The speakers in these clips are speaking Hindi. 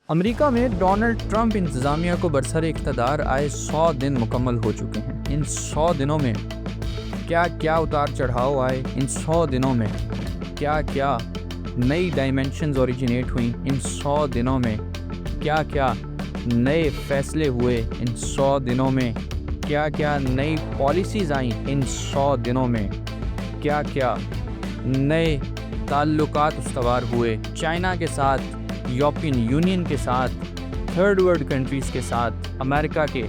अमेरिका में डोनाल्ड ट्रंप इंतज़ामिया को बरसर इक़्तिदार आए 100 दिन मुकम्मल हो चुके हैं। इन 100 दिनों में क्या क्या उतार चढ़ाव आए, इन 100 दिनों में क्या क्या नई डायमेंशंस ओरिजिनेट हुई, इन 100 दिनों में क्या क्या नए फैसले हुए, इन 100 दिनों में क्या क्या नई पॉलिसीज़ आई, इन 100 दिनों में क्या क्या नए ताल्लुकात उस्तवार हुए चाइना के साथ, यूरोपियन यूनियन के साथ, थर्ड वर्ल्ड कंट्रीज़ के साथ, अमेरिका के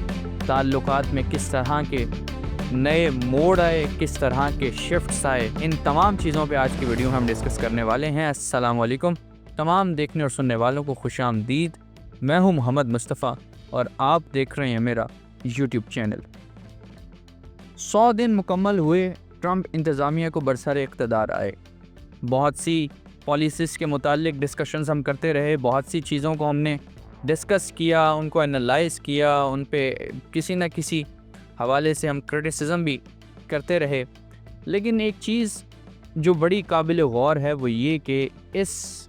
ताल्लुकात में किस तरह के नए मोड़ आए, किस तरह के शिफ्ट्स आए, इन तमाम चीज़ों पे आज की वीडियो में हम डिस्कस करने वाले हैं। अस्सलाम वालेकुम तमाम देखने और सुनने वालों को खुशामदीद। मैं हूं मोहम्मद मुस्तफ़ा और आप देख रहे हैं मेरा यूट्यूब चैनल। 100 दिन मुकम्मल हुए ट्रंप इंतज़ामिया को बरसर इक़्तिदार आए। बहुत सी पॉलिसीज़ के मुतालिक डिस्कशंस हम करते रहे, बहुत सी चीज़ों को हमने डिस्कस किया, उनको एनालाइज़ किया, उन पे किसी न किसी हवाले से हम क्रिटिसिज्म भी करते रहे। लेकिन एक चीज़ जो बड़ी काबिल गौर है वो ये कि इस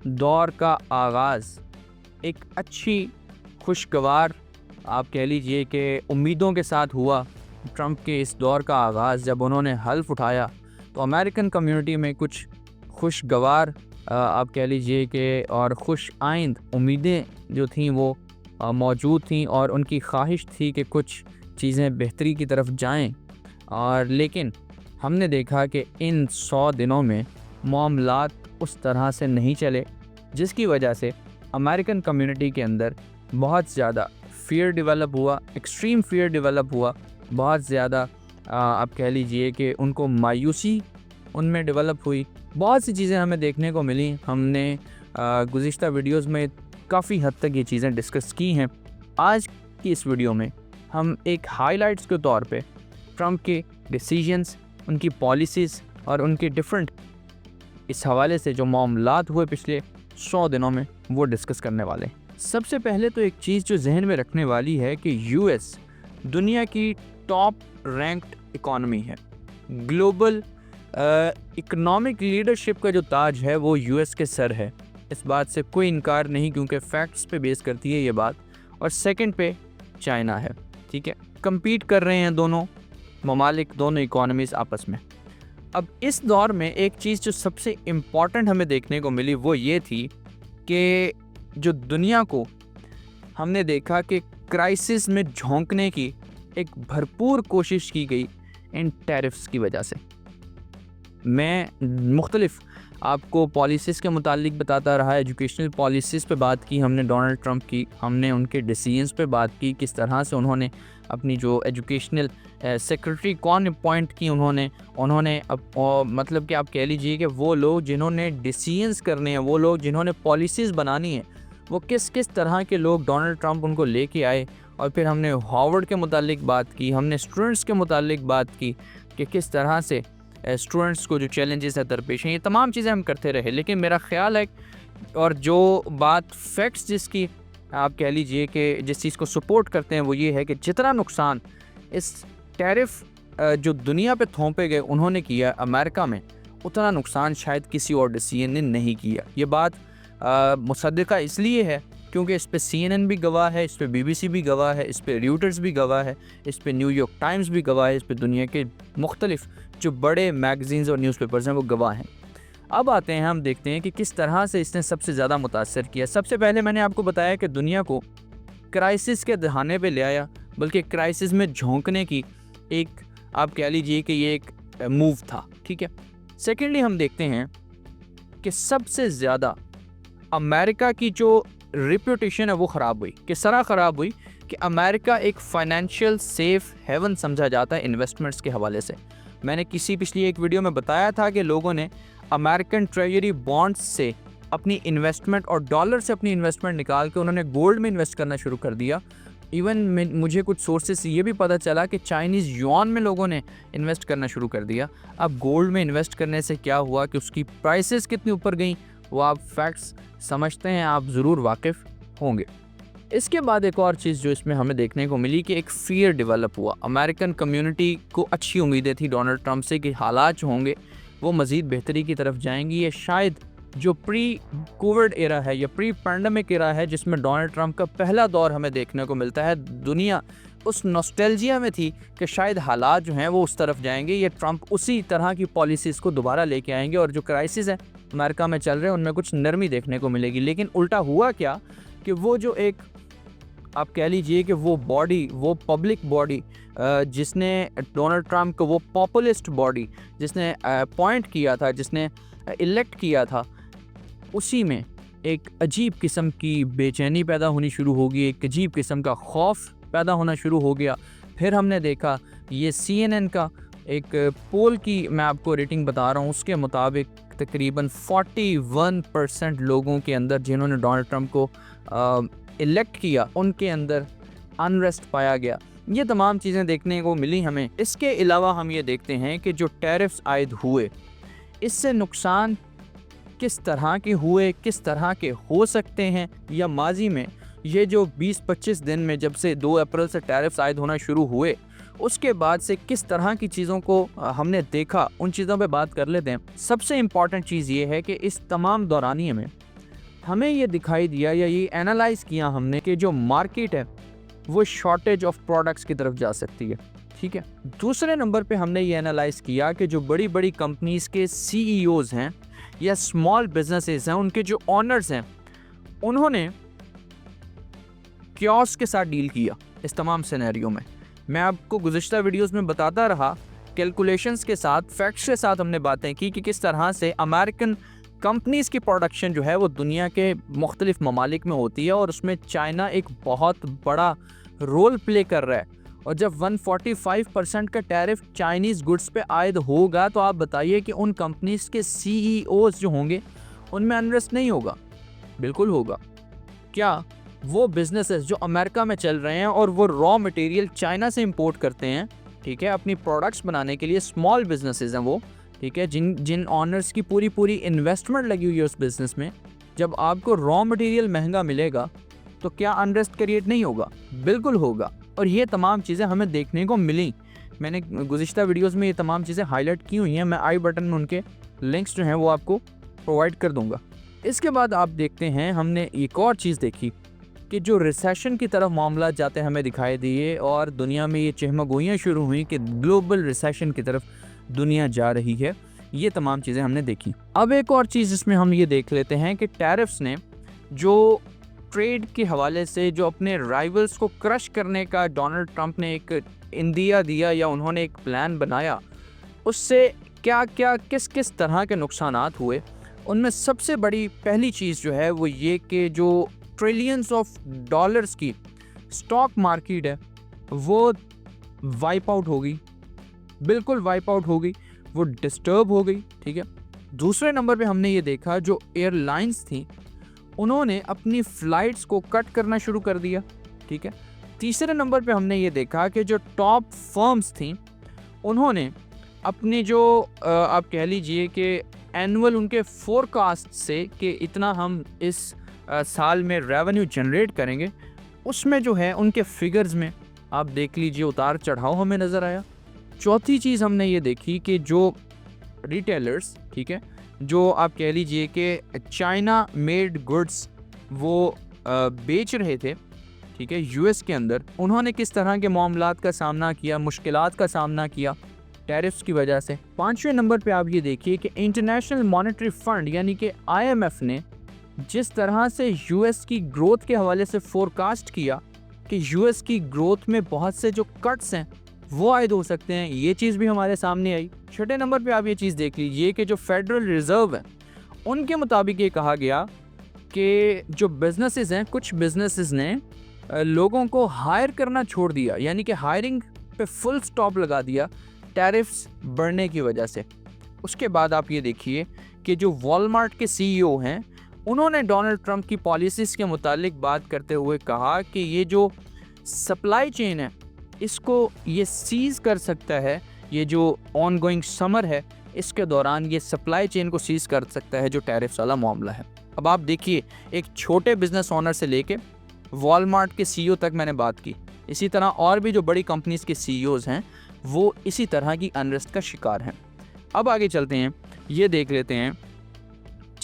दौर का आगाज़ एक अच्छी खुशगवार, आप कह लीजिए कि उम्मीदों के साथ हुआ। ट्रंप के इस दौर का आगाज़ जब उन्होंने हल्फ उठाया तो अमेरिकन कम्युनिटी में कुछ खुशगवार, आप कह लीजिए कि और खुश आइंद उम्मीदें जो थीं वो मौजूद थीं और उनकी ख्वाहिश थी कि कुछ चीज़ें बेहतरी की तरफ जाएं। और लेकिन हमने देखा कि इन 100 दिनों में मामलात उस तरह से नहीं चले, जिसकी वजह से अमेरिकन कम्युनिटी के अंदर बहुत ज़्यादा फ़ियर डेवलप हुआ, एक्सट्रीम फ़ियर डेवलप हुआ। बहुत ज़्यादा आप कह लीजिए कि उनको मायूसी उनमें डेवलप हुई। बहुत सी चीज़ें हमें देखने को मिली। हमने गुज़िश्ता वीडियोज़ में काफ़ी हद तक ये चीज़ें डिस्कस की हैं। आज की इस वीडियो में हम एक हाइलाइट्स के तौर पे ट्रंप के डिसीजंस, उनकी पॉलिसीज़ और उनके डिफरेंट इस हवाले से जो मामलात हुए पिछले 100 दिनों में वो डिस्कस करने वाले हैं। सबसे पहले तो एक चीज़ जो जहन में रखने वाली है कि यूएस दुनिया की टॉप रैंक्ड इकॉनमी है। ग्लोबल इकोनॉमिक लीडरशिप का जो ताज है वो यूएस के सर है। इस बात से कोई इनकार नहीं, क्योंकि फैक्ट्स पे बेस करती है ये बात। और सेकंड पे चाइना है। ठीक है, compete कर रहे हैं दोनों ममालिक, दोनों इकोनॉमीज़ आपस में। अब इस दौर में एक चीज़ जो सबसे इम्पॉर्टेंट हमें देखने को मिली वो ये थी कि जो दुनिया को हमने देखा कि क्राइसिस में झोंकने की एक भरपूर कोशिश की गई इन टैरिफ्स की वजह से। मैं मुख्तलिफ आपको पॉलिसीज़ के मुतालिक बताता रहा, एजुकेशनल पॉलिसीज़ पे बात की हमने डोनाल्ड ट्रंप की, हमने उनके डिसीजंस पे बात की, किस तरह से उन्होंने अपनी जो एजुकेशनल सेक्रेटरी कौन अपॉइंट की उन्होंने मतलब कि आप कह लीजिए कि वो लोग जिन्होंने डिसीजंस करने हैं, वो लोग जिन्होंने पॉलिसीज़ बनानी है, वो किस किस तरह के लोग डोनाल्ड ट्रंप उनको लेके आए। और फिर हमने हार्वर्ड के मुतालिक बात की, हमने स्टूडेंट्स के मुतालिक बात की कि किस तरह से स्टूडेंट्स को जो चैलेंजेस है दरपेश हैं। ये तमाम चीज़ें हम करते रहे। लेकिन मेरा ख़्याल है और जो बात फैक्ट्स जिसकी आप कह लीजिए कि जिस चीज़ को सपोर्ट करते हैं वो ये है कि जितना नुकसान इस टैरिफ जो दुनिया पे थोपे गए उन्होंने किया अमेरिका में, उतना नुकसान शायद किसी और डिसीजन ने नहीं किया। ये बात मुसद्दिक़ा इसलिए है क्योंकि इस पे CNN भी गवाह है, इस पे BBC भी गवाह है, इस पे रॉयटर्स भी गवाह है, इस पे न्यूयॉर्क टाइम्स भी गवाह है, इस पे दुनिया के मुख्तलिफ जो बड़े मैगज़ीन्स और न्यूज़पेपर्स हैं वो गवाह हैं। अब आते हैं, हम देखते हैं कि किस तरह से इसने सबसे ज़्यादा मुतासर किया। सबसे पहले मैंने आपको बताया कि दुनिया को क्राइसिस के दहाने पे ले आया, बल्कि क्राइसिस में झोंकने की एक, आप कह लीजिए कि ये एक मूव था। ठीक है, सेकेंडली हम देखते हैं कि सबसे ज़्यादा अमेरिका की जो रेपुटेशन है वो ख़राब हुई। किस तरह ख़राब हुई कि अमेरिका एक फ़ाइनेंशियल सेफ़ हेवन समझा जाता है इन्वेस्टमेंट्स के हवाले से। मैंने किसी पिछली एक वीडियो में बताया था कि लोगों ने अमेरिकन ट्रेजरी बॉन्ड्स से अपनी इन्वेस्टमेंट और डॉलर से अपनी इन्वेस्टमेंट निकाल के उन्होंने गोल्ड में इन्वेस्ट करना शुरू कर दिया। इवन मुझे कुछ सोर्सेस से ये भी पता चला कि चाइनीज़ युआन में लोगों ने इन्वेस्ट करना शुरू कर दिया। अब गोल्ड में इन्वेस्ट करने से क्या हुआ कि उसकी प्राइसेस कितनी ऊपर गई, वो आप फैक्ट्स समझते हैं, आप ज़रूर वाकिफ़ होंगे। इसके बाद एक और चीज़ जो इसमें हमें देखने को मिली कि एक फ़ियर डेवलप हुआ। अमेरिकन कम्युनिटी को अच्छी उम्मीदें थी डोनाल्ड ट्रंप से कि हालात जो होंगे वो मज़ीद बेहतरी की तरफ जाएंगी, ये शायद जो प्री कोविड एरा है या प्री पैंडेमिक एरा है, जिसमें डोनाल्ड ट्रंप का पहला दौर हमें देखने को मिलता है, दुनिया उस नॉस्टैल्जिया में थी कि शायद हालात जो हैं वो उस तरफ जाएंगे, ये ट्रंप उसी तरह की पॉलिसीज़ को दोबारा लेके आएंगे और जो क्राइसिस है अमेरिका में चल रहे हैं उनमें कुछ नरमी देखने को मिलेगी। लेकिन उल्टा हुआ क्या कि वो जो एक आप कह लीजिए कि वो बॉडी, वो पब्लिक बॉडी जिसने डोनाल्ड ट्रंप को, वो पॉपुलिस्ट बॉडी जिसने अपॉइंट किया था, जिसने इलेक्ट किया था, उसी में एक अजीब किस्म की बेचैनी पैदा होनी शुरू होगी, एक अजीब किस्म का खौफ पैदा होना शुरू हो गया। फिर हमने देखा ये CNN का एक पोल की मैं आपको रेटिंग बता रहा हूँ, उसके मुताबिक तकरीबन 41% लोगों के अंदर जिन्होंने डोनाल्ड ट्रंप को इलेक्ट किया उनके अंदर अनरेस्ट पाया गया। ये तमाम चीज़ें देखने को मिली हमें। इसके अलावा हम ये देखते हैं कि जो टैरिफ्स आयद हुए, इससे नुकसान किस तरह के हुए, किस तरह के हो सकते हैं, या माजी में ये जो 20-25 दिन में जब से 2 अप्रैल से टैरिफ्स आयद होना शुरू हुए उसके बाद से किस तरह की चीज़ों को हमने देखा, उन चीज़ों पे बात कर लेते हैं। सबसे इम्पॉर्टेंट चीज़ ये है कि इस तमाम दौरानिए में हमें ये दिखाई दिया या ये एनालाइज़ किया हमने कि जो मार्केट है वो शॉर्टेज ऑफ प्रोडक्ट्स की तरफ जा सकती है। ठीक है, दूसरे नंबर पे हमने ये एनालाइज़ किया कि जो बड़ी बड़ी कंपनीज़ के CEOs हैं या स्मॉल बिजनेसेस हैं, उनके जो ऑनर्स हैं, उन्होंने क्योस के साथ डील किया। इस तमाम सिनेरियो में मैं आपको गुज़िश्ता वीडियोस में बताता रहा, कैलकुलेशंस के साथ, फैक्ट्स के साथ हमने बातें की कि किस तरह से अमेरिकन कंपनीज़ की प्रोडक्शन जो है वो दुनिया के मुख्तलिफ ममालिक में होती है और उसमें चाइना एक बहुत बड़ा रोल प्ले कर रहा है। और जब 145% का टैरिफ चाइनीज़ गुड्स पे आयद होगा तो आप बताइए कि उन कंपनीज़ के CEOs जो होंगे उनमें अनरेस्ट नहीं होगा? बिल्कुल होगा। क्या वो बिजनेसेस जो अमेरिका में चल रहे हैं और वो रॉ मटेरियल चाइना से इंपोर्ट करते हैं, ठीक है, अपनी प्रोडक्ट्स बनाने के लिए, स्मॉल बिजनेसेस हैं वो, ठीक है, जिन ऑनर्स की पूरी इन्वेस्टमेंट लगी हुई है उस बिज़नेस में, जब आपको रॉ मटेरियल महंगा मिलेगा तो क्या अनरेस्ट क्रिएट नहीं होगा? बिल्कुल होगा। और ये तमाम चीज़ें हमें देखने को मिली। मैंने गुज़िश्ता वीडियोस में ये तमाम चीज़ें हाईलाइट की हुई हैं, मैं आई बटन में उनके लिंक्स जो हैं वो आपको प्रोवाइड कर दूँगा। इसके बाद आप देखते हैं हमने एक और चीज़ देखी कि जो रिसेशन की तरफ मामला जाते हमें दिखाई दिए और दुनिया में ये चहमगोइयाँ शुरू हुई कि ग्लोबल रिसेशन की तरफ दुनिया जा रही है। ये तमाम चीज़ें हमने देखी। अब एक और चीज़ इसमें हम ये देख लेते हैं कि टैरिफ्स ने जो ट्रेड के हवाले से जो अपने राइवल्स को क्रश करने का डोनाल्ड ट्रंप ने एक इंदिया दिया या उन्होंने एक प्लान बनाया, उससे क्या क्या किस किस तरह के नुकसानात हुए। उनमें सबसे बड़ी पहली चीज़ जो है वो ये कि जो ट्रिलियंस ऑफ डॉलर्स की स्टॉक मार्केट है वो वाइप आउट हो गई, बिल्कुल वाइप आउट हो गई, वो डिस्टर्ब हो गई। ठीक है, दूसरे नंबर पे हमने ये देखा जो एयरलाइंस थी उन्होंने अपनी फ़्लाइट्स को कट करना शुरू कर दिया। ठीक है, तीसरे नंबर पे हमने ये देखा कि जो टॉप फर्म्स थी उन्होंने अपने जो आप कह लीजिए कि एनुअल उनके फोरकास्ट से कि इतना हम इस साल में रेवेन्यू जनरेट करेंगे, उसमें जो है उनके फिगर्स में आप देख लीजिए उतार चढ़ाव हमें नज़र आया। चौथी चीज़ हमने ये देखी कि जो रिटेलर्स, ठीक है, जो आप कह लीजिए कि चाइना मेड गुड्स वो बेच रहे थे, ठीक है, यूएस के अंदर, उन्होंने किस तरह के मामलात का सामना किया, मुश्किलात का सामना किया टैरिफ्स की वजह से। पाँचवें नंबर पे आप ये देखिए कि इंटरनेशनल मॉनेटरी फंड यानी कि IMF ने जिस तरह से यूएस की ग्रोथ के हवाले से फोरकास्ट किया कि यूएस की ग्रोथ में बहुत से जो कट्स हैं वो आयद हो सकते हैं, ये चीज़ भी हमारे सामने आई। छठे नंबर पे आप ये चीज़ देख लीजिए कि जो फेडरल रिज़र्व है उनके मुताबिक ये कहा गया कि जो बिजनेसेस हैं, कुछ बिजनेसेस ने लोगों को हायर करना छोड़ दिया, यानी कि हायरिंग पे फुल स्टॉप लगा दिया टैरिफ्स बढ़ने की वजह से। उसके बाद आप ये देखिए कि जो वॉलमार्ट के CEO हैं उन्होंने डोनाल्ड ट्रंप की पॉलिसीज़ के मुतालिक बात करते हुए कहा कि ये जो सप्लाई चेन है इसको ये सीज़ कर सकता है, ये जो ऑन गोइंग समर है इसके दौरान ये सप्लाई चेन को सीज़ कर सकता है जो टैरिफ्स वाला मामला है। अब आप देखिए, एक छोटे बिजनेस ओनर से लेके वॉलमार्ट के CEO तक मैंने बात की, इसी तरह और भी जो बड़ी कंपनीज़ के CEOs हैं वो इसी तरह की अनरेस्ट का शिकार हैं। अब आगे चलते हैं, ये देख लेते हैं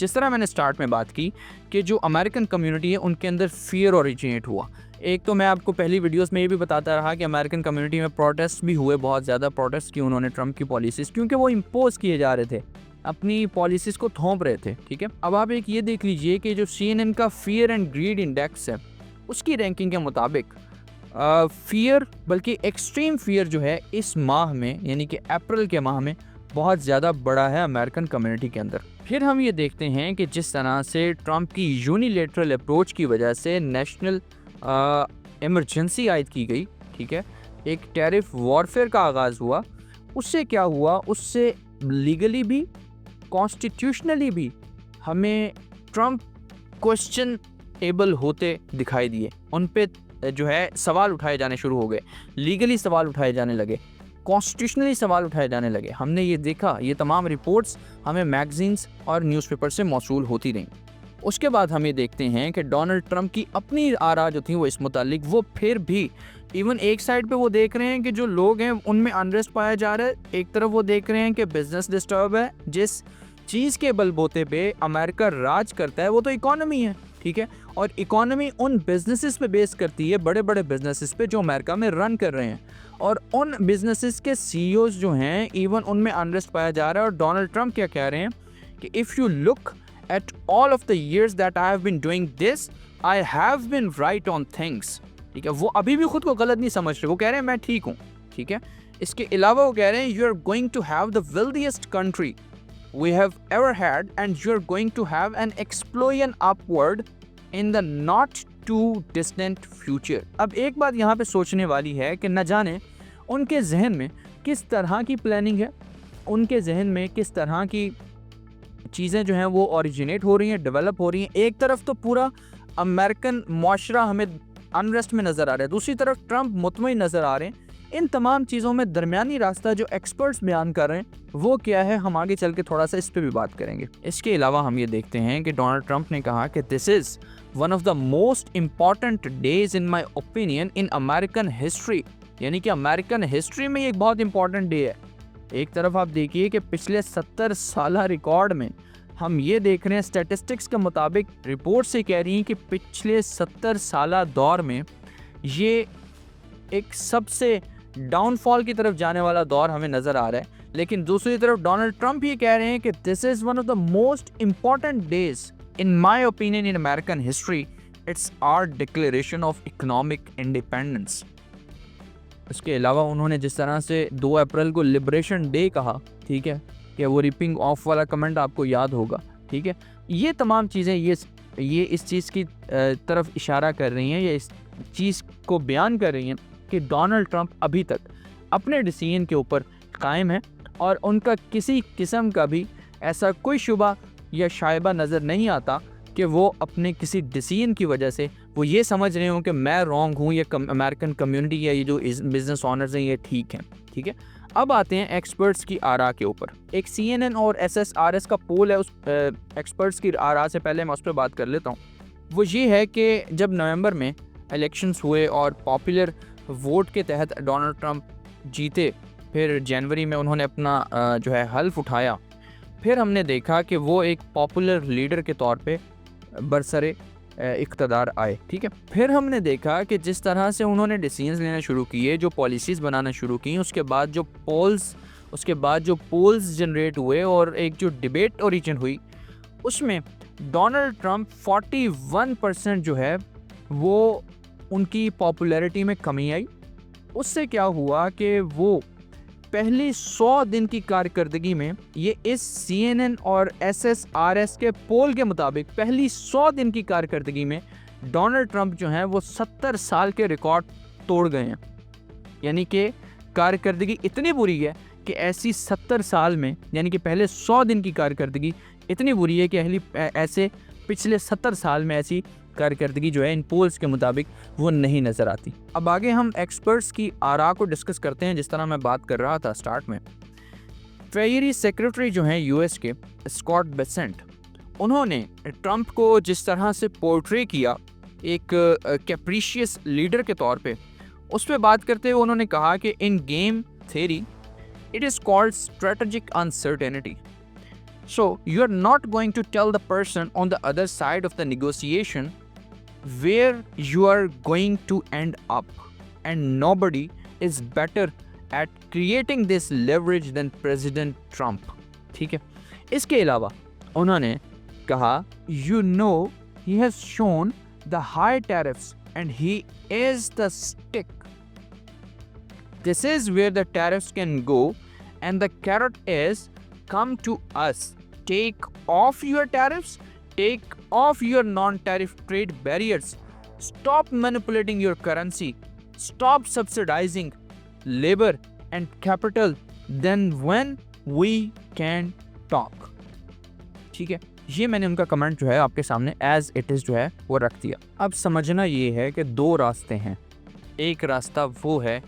जिस तरह मैंने स्टार्ट में बात की कि जो अमेरिकन कम्युनिटी है उनके अंदर फियर ओरिजिनेट हुआ। एक तो मैं आपको पहली वीडियोस में ये भी बताता रहा कि अमेरिकन कम्युनिटी में प्रोटेस्ट भी हुए, बहुत ज़्यादा प्रोटेस्ट किए उन्होंने ट्रम्प की पॉलिसीज़, क्योंकि वो इम्पोज किए जा रहे थे, अपनी पॉलिसीज़ को थोप रहे थे। ठीक है, अब आप एक ये देख लीजिए कि जो CNN का फियर एंड ग्रीड इंडेक्स है उसकी रैंकिंग के मुताबिक फियर, बल्कि एक्सट्रीम फियर जो है इस माह में यानी कि अप्रैल के माह में बहुत ज़्यादा बड़ा है अमेरिकन कम्युनिटी के अंदर। फिर हम ये देखते हैं कि जिस तरह से ट्रम्प की यूनिलेटरल अप्रोच की वजह से नेशनल इमरजेंसी आयद की गई। ठीक है, एक टैरिफ वॉरफेयर का आगाज़ हुआ। उससे क्या हुआ, उससे लीगली भी कॉन्स्टिट्यूशनली भी हमें ट्रम्प क्वेश्चन एबल होते दिखाई दिए। उन पे जो है सवाल उठाए जाने शुरू हो गए, लीगली सवाल उठाए जाने लगे, कॉन्स्टिट्यूशनली सवाल उठाए जाने लगे। हमने ये देखा, ये तमाम रिपोर्ट्स हमें मैगजीन्स और न्यूज़पेपर से मौसूल होती रहीं। उसके बाद हम ये देखते हैं कि डोनाल्ड ट्रम्प की अपनी आरा जो थी वो इस मुतालिक, वो फिर भी इवन एक साइड पे वो देख रहे हैं कि जो लोग हैं उनमें अनरेस्ट पाया जा रहा है, एक तरफ वो देख रहे हैं कि बिजनेस डिस्टर्ब है। जिस चीज़ के बलबूते पे अमेरिका राज करता है वो तो इकॉनमी है। ठीक है, और इकॉनमी उन बिजनेसेस पे बेस करती है, बड़े बड़े बिजनेसेस पे जो अमेरिका में रन कर रहे हैं, और उन बिजनेसेस के CEOs जो हैं इवन उनमें अनरेस्ट पाया जा रहा है। और डोनाल्ड ट्रम्प क्या कह रहे हैं कि if you look at all of the years that I have been doing this, I have been right on things. ठीक है, वो अभी भी खुद को गलत नहीं समझ रहे, वो कह रहे हैं मैं ठीक हूँ। ठीक है, इसके अलावा वो कह रहे हैं you are going to have the wealthiest country we have ever had and you're going to have an explosion upward in the not too distant future। अब एक बात यहाँ पे सोचने वाली है कि न जाने उनके जहन में किस तरह की प्लानिंग है, उनके जहन में किस तरह की चीज़ें जो हैं वो ओरिजिनेट हो रही हैं, डेवलप हो रही हैं। एक तरफ तो पूरा अमेरिकन माशरा हमें अनरेस्ट में नज़र आ रहा है, दूसरी तरफ ट्रम्प मुतमईन नज़र आ रहे हैं। इन तमाम चीज़ों में दरमियानी रास्ता जो एक्सपर्ट्स बयान कर रहे हैं वो क्या है, हम आगे चल के थोड़ा सा इस पर भी बात करेंगे। इसके अलावा हम ये देखते हैं कि डोनाल्ड ट्रम्प ने कहा कि this is one of the most important days in my opinion in American history, यानी कि अमेरिकन हिस्ट्री में ये एक बहुत इंपॉर्टेंट डे है। एक तरफ आप देखिए कि पिछले 70 साल रिकॉर्ड में हम ये देख रहे हैं, स्टैटिस्टिक्स के मुताबिक रिपोर्ट से कह रही हैं कि पिछले 70 साल दौर में ये एक सबसे डाउनफॉल की तरफ जाने वाला दौर हमें नज़र आ रहा है। लेकिन दूसरी तरफ डोनाल्ड ट्रम्प ये कह रहे हैं कि this is one of the most important days in my opinion in American history, it's our declaration of economic independence. इसके अलावा उन्होंने जिस तरह से 2 अप्रैल को लिबरेशन डे कहा, ठीक है, कि वो रिपिंग ऑफ वाला कमेंट आपको याद होगा। ठीक है, ये तमाम चीज़ें ये इस चीज़ की तरफ इशारा कर रही हैं, ये इस चीज़ को बयान कर रही हैं कि डोनाल्ड ट्रम्प अभी तक अपने डिसीजन के ऊपर कायम है और उनका किसी किस्म का भी ऐसा कोई शुबा या शायबा नज़र नहीं आता कि वो अपने किसी डिसीजन की वजह से वो ये समझ रहे हों कि मैं रॉन्ग हूँ, या अमेरिकन कम्युनिटी या ये जो बिज़नेस ऑनर्स हैं ये ठीक हैं। ठीक है, अब आते हैं एक्सपर्ट्स की आरा के ऊपर। एक CNN और SSRS का पोल है, उस एक्सपर्ट्स की आरा से पहले मैं उस पर बात कर लेता हूँ। वो ये है कि जब नवंबर में इलेक्शंस हुए और पॉपुलर वोट के तहत डोनाल्ड ट्रम्प जीते, फिर जनवरी में उन्होंने अपना जो है हल्फ उठाया, फिर हमने देखा कि वो एक पॉपुलर लीडर के तौर पे बरसरे इक़्तिदार आए। ठीक है, फिर हमने देखा कि जिस तरह से उन्होंने डिसीजंस लेना शुरू किए, जो पॉलिसीज़ बनाना शुरू की, उसके बाद जो पोल्स जनरेट हुए और एक जो डिबेट ओरिजिन हुई, उसमें डोनाल्ड ट्रम्प 41% जो है वो उनकी पॉपुलैरिटी में कमी आई। उससे क्या हुआ कि वो पहली 100 दिन की कारकर्दगी में, ये इस CNN और SSRS के पोल के मुताबिक पहली 100 दिन की कारकर्दगी में डोनाल्ड ट्रम्प जो हैं वो 70 साल के रिकॉर्ड तोड़ गए हैं। यानी कि कारकर्दगी इतनी बुरी है कि ऐसी 70 साल में, यानी कि पहले 100 दिन की कारकर्दगी इतनी बुरी है कि ऐसे पिछले 70 साल में ऐसी कारकर्दगी जो है इन पोल्स के मुताबिक वो नहीं नज़र आती। अब आगे हम एक्सपर्ट्स की आरा को डिस्कस करते हैं। जिस तरह मैं बात कर रहा था स्टार्ट में, ट्रेजरी सेक्रेटरी जो हैं US के स्कॉट बेसेंट, उन्होंने ट्रम्प को जिस तरह से पोर्ट्रे किया एक कैप्रिशियस लीडर के तौर पे, उस पर बात करते हुए उन्होंने कहा कि इन game theory it is called strategic uncertainty. So you are not going to tell the person on the other side of the negotiation where you are going to end up, and nobody is better at creating this leverage than President Trump. ठीक है, इसके अलावा उन्होंने कहा, you know he has shown the high tariffs and he is the stick. This is where the tariffs can go, and the carrot is come to us. Take off your tariffs, take off your non-tariff trade barriers, stop manipulating your currency, stop subsidizing labor and capital, then when we can talk. ठीक है, ये मैंने उनका कमेंट जो है आपके सामने एज इट इज़ जो है वो रख दिया। अब समझना ये है कि दो रास्ते हैं। एक रास्ता वो है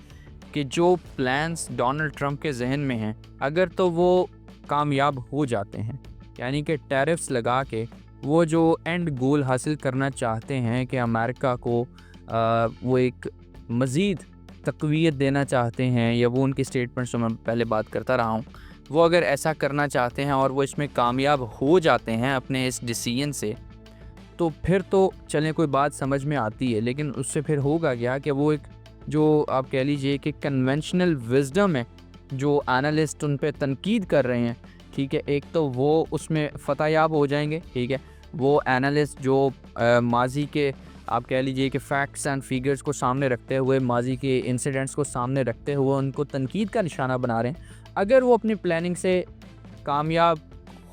कि जो प्लान्स डोनाल्ड ट्रंप के जहन में हैं, अगर तो वो कामयाब हो जाते हैं, यानी कि टैरिफ्स लगा के वो जो एंड गोल हासिल करना चाहते हैं कि अमेरिका को वो एक मज़ीद तक़वियत देना चाहते हैं, या वो उनकी स्टेटमेंट्स जो मैं पहले बात करता रहा हूँ, वो अगर ऐसा करना चाहते हैं और वो इसमें कामयाब हो जाते हैं अपने इस डिसीजन से, तो फिर तो चलें कोई बात समझ में आती है। लेकिन उससे फिर होगा क्या कि वो एक जो आप कह लीजिए कि कन्वेंशनल विजडम है, जो एनालिस्ट उन पे तनकीद कर रहे हैं, ठीक है, एक तो वो उसमें फ़तहयाब हो जाएंगे। ठीक है, वो एनालिस्ट जो माजी के आप कह लीजिए कि फैक्ट्स एंड फिगर्स को सामने रखते हुए, माजी के इंसिडेंट्स को सामने रखते हुए उनको तनकीद का निशाना बना रहे हैं, अगर वो अपनी प्लानिंग से कामयाब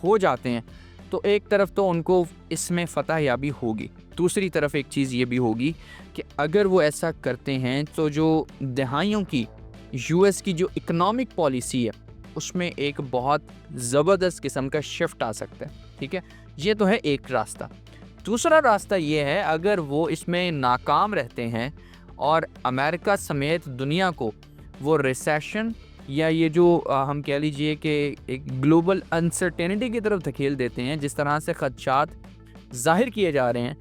हो जाते हैं तो एक तरफ तो उनको इसमें फ़तहयाबी होगी, दूसरी तरफ एक चीज़ ये भी होगी कि अगर वो ऐसा करते हैं तो जो दहाइयों की यूएस की जो इकोनॉमिक पॉलिसी है उसमें एक बहुत ज़बरदस्त किस्म का शिफ्ट आ सकता है। ठीक है, ये तो है एक रास्ता। दूसरा रास्ता ये है, अगर वो इसमें नाकाम रहते हैं और अमेरिका समेत दुनिया को वो रिसेशन या ये जो हम कह लीजिए कि एक ग्लोबल अनसर्टेनिटी की तरफ धकेल देते हैं, जिस तरह से खदशात ज़ाहिर किए जा रहे हैं,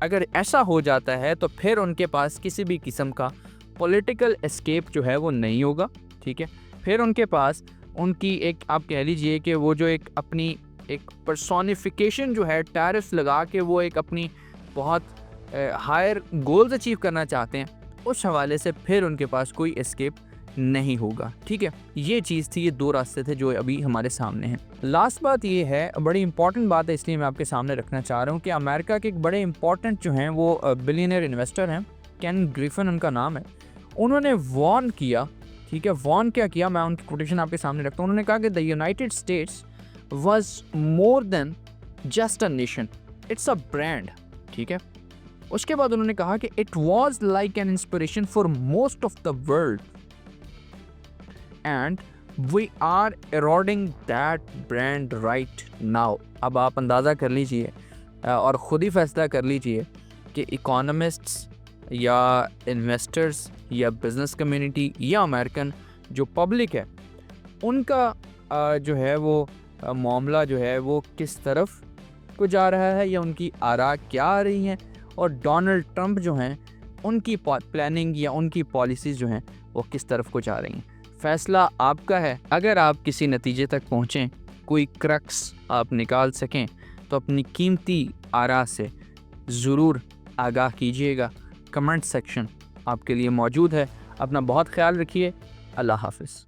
अगर ऐसा हो जाता है तो फिर उनके पास किसी भी किस्म का पॉलिटिकल एस्केप जो है वो नहीं होगा। ठीक है, फिर उनके पास उनकी एक आप कह लीजिए कि वो जो एक अपनी एक पर्सोनिफिकेशन जो है टैरिफ लगा के वो एक अपनी बहुत हायर गोल्स अचीव करना चाहते हैं, उस हवाले से फिर उनके पास कोई एस्केप नहीं होगा। ठीक है, ये चीज़ थी, ये दो रास्ते थे जो अभी हमारे सामने हैं। लास्ट बात ये है, बड़ी इंपॉर्टेंट बात है, इसलिए मैं आपके सामने रखना चाह रहा हूँ कि अमेरिका के एक बड़े इंपॉर्टेंट जो हैं वो बिलियनियर इन्वेस्टर हैं, केन ग्रिफिन उनका नाम है। उन्होंने वॉर्न किया, ठीक है, वॉर्न क्या किया, मैं उनकी कोटेशन आपके सामने रखता हूँ। उन्होंने कहा कि the United States was more than just a nation, it's a brand. ठीक है, उसके बाद उन्होंने कहा कि it was like an inspiration for most of the world and we are eroding that brand right now. अब आप अंदाज़ा कर लीजिए और ख़ुद ही फैसला कर लीजिए कि इकोनॉमिस्ट्स या इन्वेस्टर्स या बिज़नेस कम्युनिटी या अमेरिकन जो पब्लिक है, उनका जो है वो मामला जो है वो किस तरफ को जा रहा है, या उनकी आरा क्या आ रही हैं, और डोनाल्ड ट्रंप जो हैं उनकी प्लानिंग या उनकी पॉलिसीज़ जो हैं वो किस तरफ को जा रही हैं। फ़ैसला आपका है। अगर आप किसी नतीजे तक पहुँचें, कोई क्रक्स आप निकाल सकें, तो अपनी कीमती आरा से ज़रूर आगाह कीजिएगा। कमेंट सेक्शन आपके लिए मौजूद है। अपना बहुत ख्याल रखिए। अल्लाह हाफ़िज़।